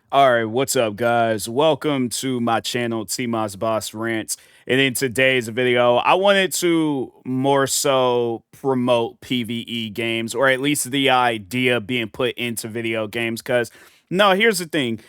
All right, what's up, guys? Welcome to my channel, TMossBoss Rants. And in today's video, I wanted to more so promote PvE games, or at least the idea being put into video games. Because, no, here's the thing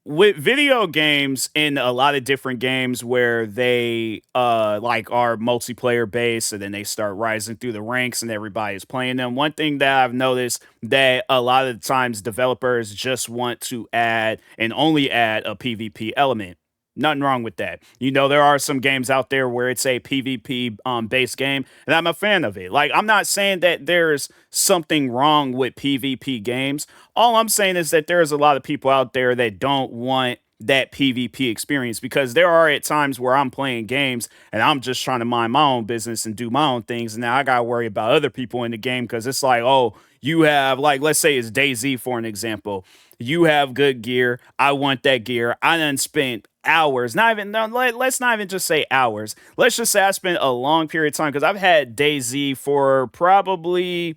with video games and a lot of different games where they like are multiplayer based and then they start rising through the ranks and everybody's playing them. One thing that I've noticed that a lot of times developers just want to add and only add a PvP element. Nothing wrong with that. You know, there are some games out there where it's a PvP based game, and I'm a fan of it. Like, I'm not saying that there's something wrong with PvP games. All I'm saying is that there's a lot of people out there that don't want that PvP experience because there are at times where I'm playing games and I'm just trying to mind my own business and do my own things. And now I got to worry about other people in the game because it's like, oh, you have, like, let's say it's DayZ for an example. You have good gear. I want that gear. I done spent hours, not even, no, let's not even just say hours. Let's just say I spent a long period of time because I've had DayZ for probably,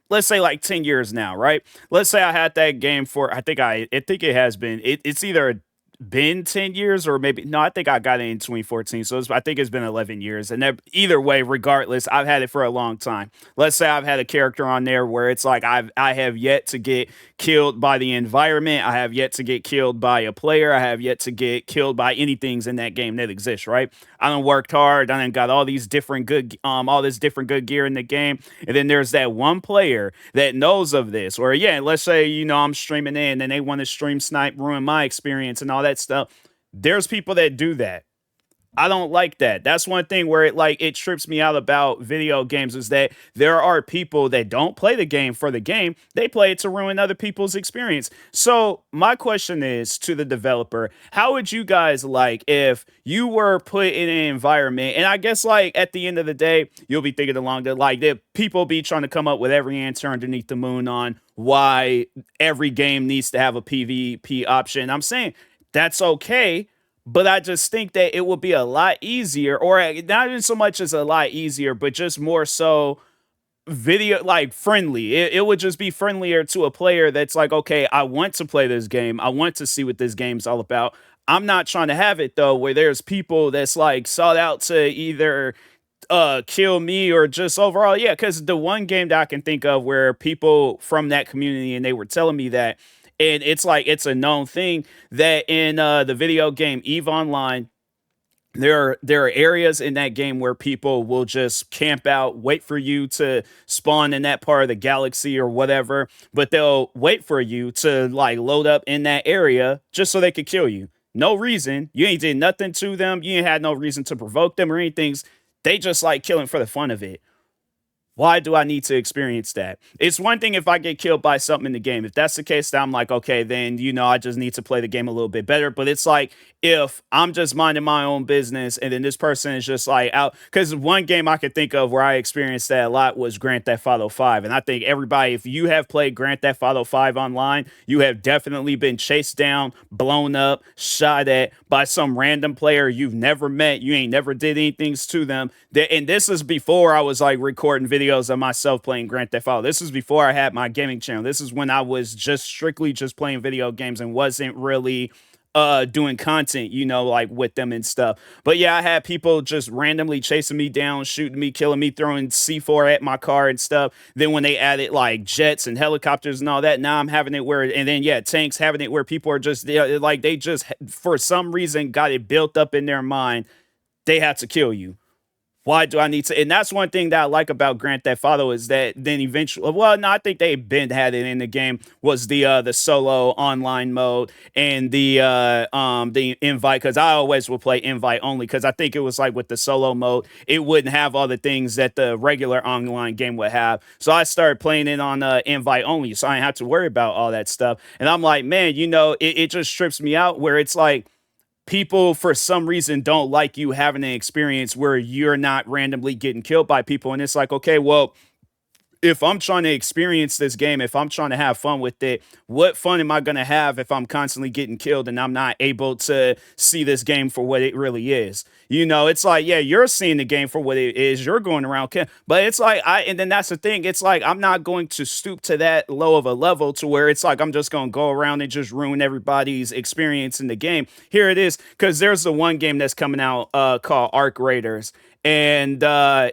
let's say, like 10 years now, right? Let's say I had that game for, I think it has been, it's either been 10 years or maybe, no, I think I got it in 2014. So I think it's been 11 years. And that, either way, regardless, I've had it for a long time. Let's say I've had a character on there where it's like I have yet to get killed by the environment. I have yet to get killed by a player. I have yet to get killed by anything in that game that exists, right? I done worked hard. I done got all these different good, all this different good gear in the game. And then there's that one player that knows of this. Or yeah, let's say, you know, I'm streaming in and they want to stream snipe, ruin my experience and all that stuff. There's people that do that. I don't like that. That's one thing where it trips me out about video games is that there are people that don't play the game for the game. They play it to ruin other people's experience. So my question is to the developer, how would you guys like if you were put in an environment and I guess like at the end of the day, you'll be thinking along the like that people be trying to come up with every answer underneath the moon on why every game needs to have a PvP option. I'm saying that's okay, but I just think that it would be a lot easier, or not even so much as a lot easier, but just more so video like friendly. It would just be friendlier to a player that's like, okay, I want to play this game. I want to see what this game's all about. I'm not trying to have it though, where there's people that's like sought out to either kill me or just overall, yeah, because the one game that I can think of where people from that community and they were telling me that, and it's like it's a known thing that in the video game Eve Online, there are areas in that game where people will just camp out, wait for you to spawn in that part of the galaxy or whatever, but they'll wait for you to like load up in that area just so they could kill you. No reason. You ain't did nothing to them. You ain't had no reason to provoke them or anything. They just like killing for the fun of it. Why do I need to experience that? It's one thing if I get killed by something in the game. If that's the case, then I'm like, okay, then, you know, I just need to play the game a little bit better. But it's like if I'm just minding my own business and then this person is just like out. Because one game I could think of where I experienced that a lot was Grand Theft Auto 5. And I think everybody, if you have played Grand Theft Auto 5 online, you have definitely been chased down, blown up, shot at by some random player you've never met. You ain't never did anything to them. And this is before I was like recording videos of myself playing Grand Theft Auto. This is before I had my gaming channel. This is when I was just strictly just playing video games and wasn't really doing content, you know, like with them and stuff. But yeah, I had people just randomly chasing me down, shooting me, killing me, throwing C4 at my car and stuff. Then when they added like jets and helicopters and all that, now I'm having it where, and then yeah, tanks, having it where people are just like they just for some reason got it built up in their mind they have to kill you. Why do I need to? And that's one thing that I like about Grand Theft Auto is that then eventually, well, no, I think they been had it in the game was the solo online mode and the invite, because I always would play invite only because I think it was like with the solo mode it wouldn't have all the things that the regular online game would have. So I started playing it on invite only, so I didn't have to worry about all that stuff. And I'm like, man, you know, it just trips me out where it's like people for some reason don't like you having an experience where you're not randomly getting killed by people. And it's like, okay, well, if I'm trying to experience this game, if I'm trying to have fun with it, what fun am I going to have if I'm constantly getting killed and I'm not able to see this game for what it really is? You know, it's like, yeah, you're seeing the game for what it is. You're going around, but it's like, and then that's the thing. It's like, I'm not going to stoop to that low of a level to where it's like, I'm just going to go around and just ruin everybody's experience in the game. Here it is. Cause there's the one game that's coming out, called Arc Raiders. And,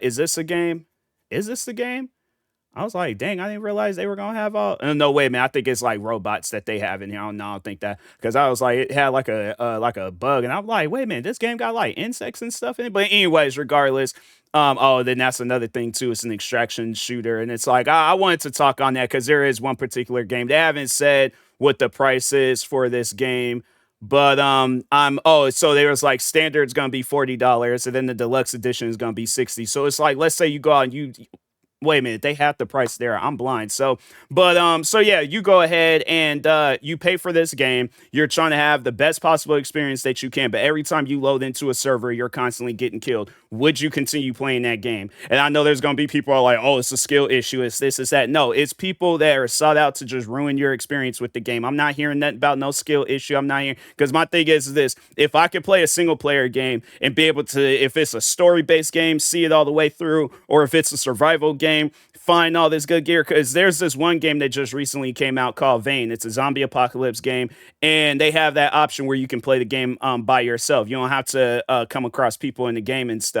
is this a game? Is this the game? I was like, dang, I didn't realize they were gonna have all. No, wait, man. I think it's like robots that they have in here. I don't think that because I was like, it had like a bug, and I'm like, wait a minute, this game got like insects and stuff in it. But anyways, regardless, oh, then that's another thing too. It's an extraction shooter, and it's like I wanted to talk on that because there is one particular game they haven't said what the price is for this game. But I'm oh, so there was like standard's gonna be $40, and then the deluxe edition is gonna be 60. So it's like, let's say you go out and you wait a minute, they have the price there. I'm blind. So, but so yeah, you go ahead and you pay for this game. You're trying to have the best possible experience that you can, but every time you load into a server, you're constantly getting killed. Would you continue playing that game? And I know there's gonna be people who are like, oh, it's a skill issue, it's this, it's that. No, it's people that are sought out to just ruin your experience with the game. I'm not hearing nothing about no skill issue. I'm not hearing because my thing is this: if I could play a single player game and be able to, if it's a story based game, see it all the way through, or if it's a survival game, find all this good gear. Because there's this one game that just recently came out called Vane. It's a zombie apocalypse game, and they have that option where you can play the game by yourself. You don't have to come across people in the game and stuff.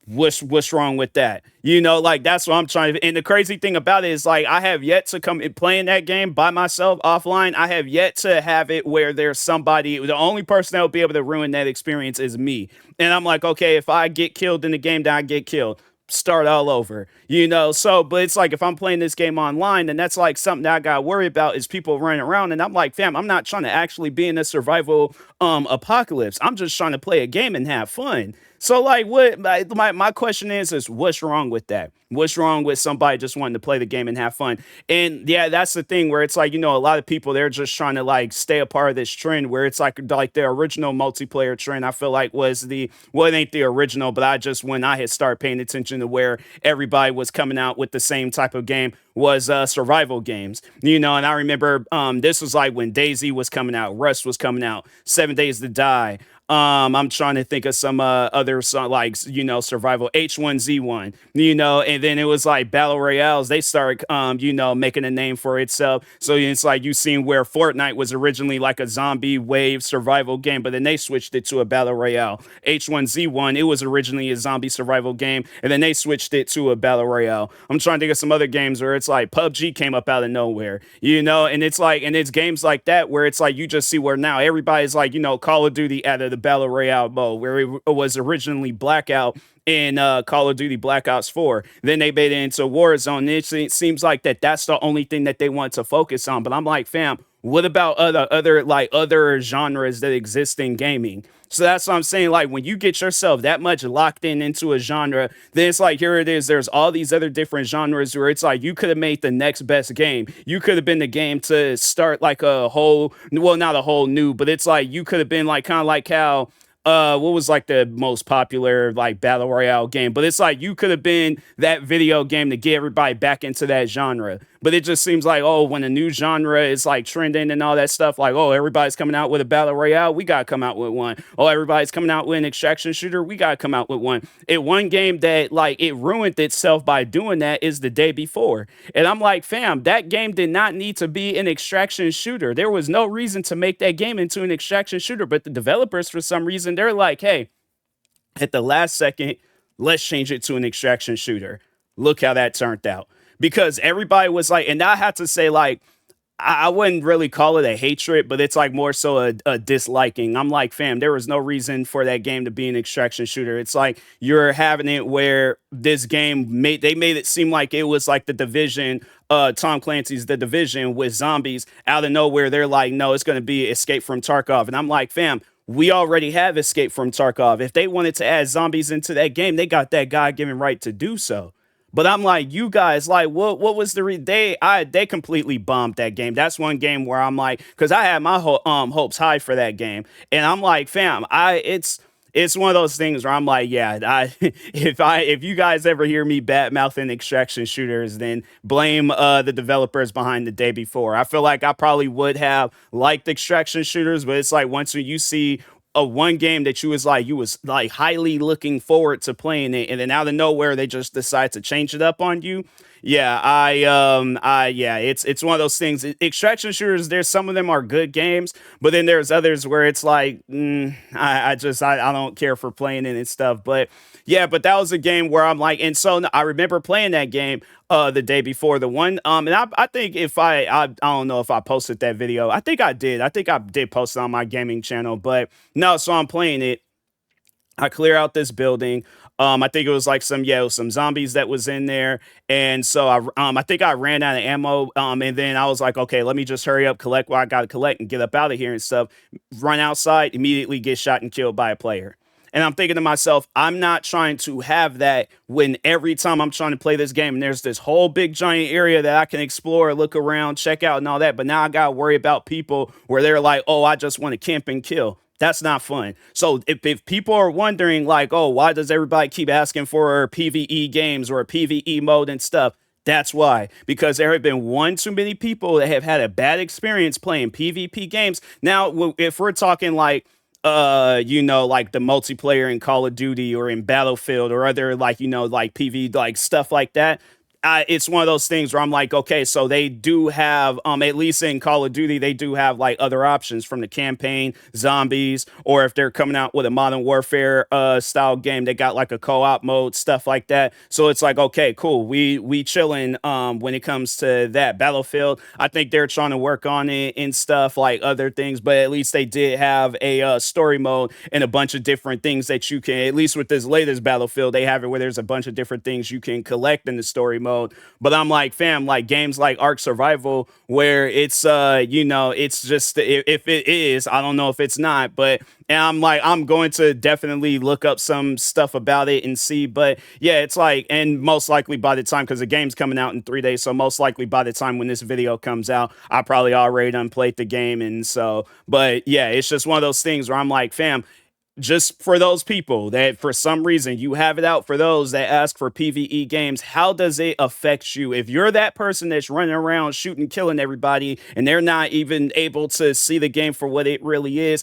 What's wrong with that? You know, like that's what I'm trying to. And the crazy thing about it is, like, I have yet to come in playing that game by myself offline. I have yet to have it where there's somebody. The only person that will be able to ruin that experience is me. And I'm like, okay, if I get killed in the game, then I get killed. Start all over, you know. So, but it's like if I'm playing this game online, then that's like something that I gotta worry about is people running around. And I'm like, fam, I'm not trying to actually be in a survival apocalypse. I'm just trying to play a game and have fun. So like what my question is what's wrong with that? What's wrong with somebody just wanting to play the game and have fun? And yeah, that's the thing where it's like, you know, a lot of people, they're just trying to like stay a part of this trend where it's like the original multiplayer trend, I feel like was well, it ain't the original, but I just, when I had started paying attention to where everybody was coming out with the same type of game, was survival games, you know. And I remember this was like when DayZ was coming out, Rust was coming out, 7 Days to Die. I'm trying to think of some other like, you know, survival, H1Z1, you know, and then it was like battle royales. They started, you know, making a name for itself. So it's like you seen where Fortnite was originally like a zombie wave survival game, but then they switched it to a battle royale. H1Z1, it was originally a zombie survival game, and then they switched it to a battle royale. I'm trying to think of some other games where it's like PUBG came up out of nowhere, you know, and it's like, and it's games like that where it's like you just see where now everybody's like, you know, Call of Duty added the battle royale mode where it was originally Blackout in Call of Duty Black Ops 4. Then they made it into Warzone. It seems like that's the only thing that they want to focus on. But I'm like, fam, what about other genres that exist in gaming? So that's what I'm saying. Like when you get yourself that much locked into a genre, then it's like, here it is. There's all these other different genres where it's like you could have made the next best game. You could have been the game to start like a whole, well, not a whole new, but it's like you could have been like kind of like how what was like the most popular like battle royale game, but it's like you could have been that video game to get everybody back into that genre. But it just seems like, oh, when a new genre is like trending and all that stuff, like, oh, everybody's coming out with a battle royale, we gotta come out with one. Oh, everybody's coming out with an extraction shooter, we gotta come out with one. One game that like it ruined itself by doing that is The Day Before. And I'm like, fam, that game did not need to be an extraction shooter. There was no reason to make that game into an extraction shooter, but the developers, for some reason, they're like, hey, at the last second, let's change it to an extraction shooter. Look how that turned out. Because everybody was like, and I have to say, like, I wouldn't really call it a hatred, but it's like more so a disliking. I'm like, fam, there was no reason for that game to be an extraction shooter. It's like you're having it where this game made it seem like it was like the Division, Tom Clancy's The Division with zombies out of nowhere. They're like, no, it's going to be Escape from Tarkov. And I'm like, fam, we already have Escape from Tarkov. If they wanted to add zombies into that game, they got that God-given right to do so. But I'm like, you guys, like, what was the they completely bombed that game. That's one game where I'm like, because I had my hopes high for that game, and I'm like, fam, it's it's one of those things where I'm like, yeah, if you guys ever hear me bad mouthing extraction shooters, then blame the developers behind the day before. I feel like I probably would have liked extraction shooters, but it's like once you see a one game that you was like highly looking forward to playing it, and then out of nowhere they just decide to change it up on you. Yeah, yeah, it's one of those things. Extraction shooters, there's some of them are good games, but then there's others where it's like, I don't care for playing it and stuff. But yeah, but that was a game where I'm like, and so I remember playing that game the day before the one. And I think if I don't know if I posted that video. I think I did. I think I did post it on my gaming channel, but no, so I'm playing it. I clear out this building. I think it was like it was some zombies that was in there, and so I think I ran out of ammo. And then I was like, okay, let me just hurry up, collect what I got to collect, and get up out of here and stuff. Run outside, immediately get shot and killed by a player. And I'm thinking to myself, I'm not trying to have that when every time I'm trying to play this game and there's this whole big giant area that I can explore, look around, check out, and all that. But now I got to worry about people where they're like, oh, I just want to camp and kill. That's not fun. So if people are wondering, like, oh, why does everybody keep asking for PvE games or a PvE mode and stuff? That's why, because there have been one too many people that have had a bad experience playing PvP games. Now, if we're talking like, like the multiplayer in Call of Duty or in Battlefield or other like, like PV, like stuff like that, it's one of those things where I'm like, okay, so they do have, at least in Call of Duty, they do have like other options from the campaign, zombies, or if they're coming out with a Modern Warfare style game, they got like a co-op mode, stuff like that. So it's like, okay, cool, we chilling when it comes to that. Battlefield, I think they're trying to work on it and stuff like other things, but at least they did have a story mode and a bunch of different things that you can, at least with this latest Battlefield, they have it where there's a bunch of different things you can collect in the story mode. But I'm like, fam, like games like Ark Survival, where it's it's just if it is, I don't know if it's not, but and I'm like, I'm going to definitely look up some stuff about it and see. But yeah, it's like, and most likely by the time, because the game's coming out in 3 days, so most likely by the time when this video comes out, I probably already done played the game. And so, but yeah, it's just one of those things where I'm like, fam, just for those people that for some reason you have it out for those that ask for PvE games, how does it affect you? If you're that person that's running around shooting, killing everybody, and they're not even able to see the game for what it really is,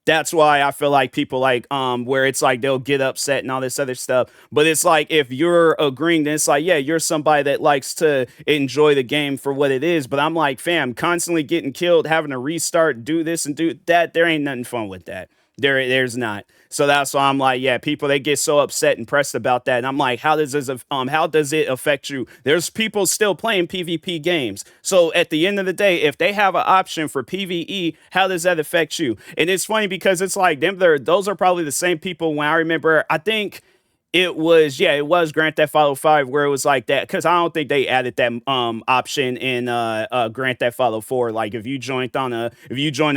that's why I feel like people like where it's like they'll get upset and all this other stuff. But it's like if you're agreeing, then it's like, yeah, you're somebody that likes to enjoy the game for what it is. But I'm like, fam, constantly getting killed, having to restart, do this and do that, there ain't nothing fun with that. There's not. So that's why I'm like, yeah, people they get so upset and pressed about that. And I'm like, how does it affect you? There's people still playing PvP games. So at the end of the day, if they have an option for PvE, how does that affect you? And it's funny because it's like those are probably the same people when I remember, I think it was Grand Theft Auto 5 where it was like that, because I don't think they added that option in Grand Theft Auto 4. Like if you joined an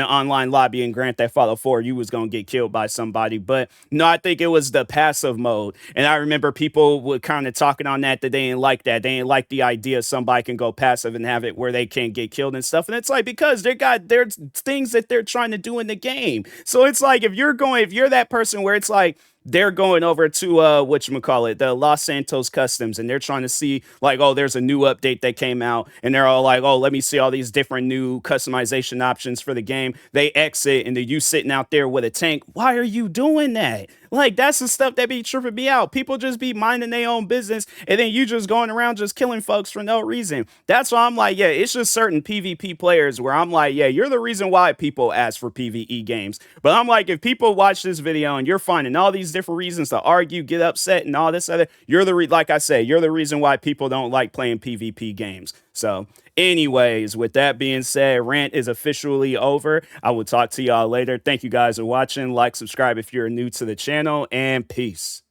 online lobby in Grand Theft Auto 4, you was gonna get killed by somebody. But no, I think it was the passive mode. And I remember people were kind of talking on that they didn't like that. They didn't like the idea somebody can go passive and have it where they can't get killed and stuff. And it's like because there's things that they're trying to do in the game. So it's like if you're that person where it's like they're going over to whatchamacallit, the Los Santos Customs, and they're trying to see like, oh, there's a new update that came out, and they're all like, oh, let me see all these different new customization options for the game. They exit, and then you sitting out there with a tank. Why are you doing that? Like, that's the stuff that be tripping me out. People just be minding their own business, and then you just going around just killing folks for no reason. That's why I'm like, yeah, it's just certain PvP players where I'm like, yeah, you're the reason why people ask for PvE games. But I'm like, if people watch this video and you're finding all these different reasons to argue, get upset, and all this other, like I say, you're the reason why people don't like playing PvP games. So anyways, with that being said, rant is officially over. I will talk to y'all later. Thank you guys for watching. Like, subscribe if you're new to the channel, and peace.